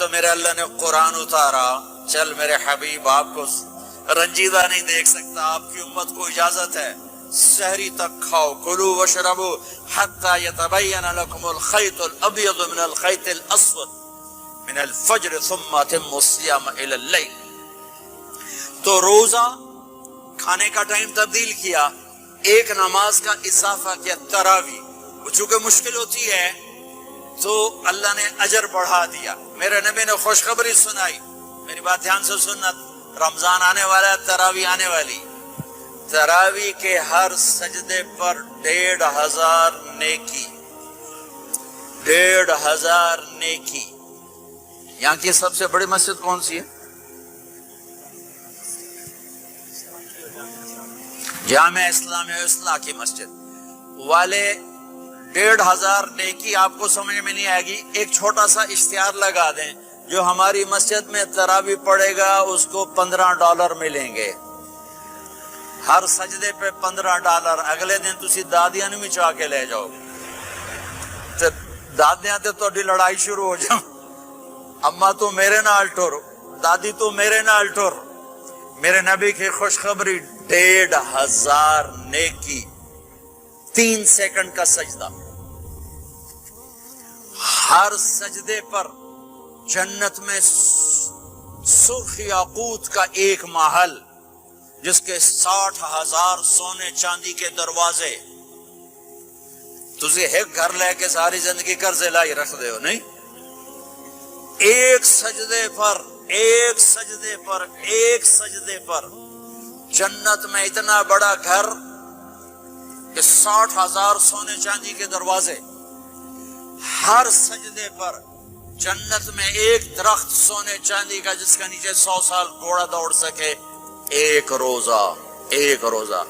تو میرے اللہ نے قرآن اتارا، چل میرے حبیب آپ کو رنجیدہ نہیں دیکھ سکتا، آپ کی امت کو اجازت ہے سحری تک کھاؤ، کلوا واشربوا حتی یتبین لکم الخیط الابیض من الخیط الاسود من الفجر ثم اتموا الصیام الی اللیل۔ تو روزہ کھانے کا ٹائم تبدیل کیا، ایک نماز کا اضافہ کیا، تراویح، چونکہ مشکل ہوتی ہے تو اللہ نے اجر بڑھا دیا۔ میرے نبی نے خوشخبری سنائی، میری بات دھیان سے سننا، رمضان آنے والا ہے، تراویح آنے والی، تراویح کے ہر سجدے پر 1500 نیکی، 1500 نیکی۔ یہاں کی سب سے بڑی مسجد کون سی ہے؟ جامع اسلامیہ اصلاح کی مسجد والے 1500 نیکی آپ کو سمجھ میں نہیں آئے گی۔ ایک چھوٹا سا اشتہار لگا دیں، جو ہماری مسجد میں تراویح پڑے گا اس کو $15 ملیں گے، ہر سجدے پہ $15۔ اگلے دن تسی دادیاں نو بھی چاہ کے لے جاؤ، دادیاں تے تہاڈی لڑائی شروع ہو جاؤ، اما تو میرے نال ٹر، دادی تو میرے نال ٹر۔ میرے نبی کی خوشخبری، 1500 نیکی، 3 سیکنڈ کا سجدہ، ہر سجدے پر جنت میں سرخ یاقوت کا ایک محل جس کے 60,000 سونے چاندی کے دروازے۔ تسی ایک گھر لے کے ساری زندگی قرضے لائی رکھ دے ہو، نہیں؟ ایک سجدے پر، ایک سجدے پر، ایک سجدے پر جنت میں اتنا بڑا گھر کہ 60,000 سونے چاندی کے دروازے، ہر سجدے پر جنت میں ایک درخت سونے چاندی کا جس کا نیچے 100 سال گھوڑا دوڑ سکے، ایک روزہ، ایک روزہ۔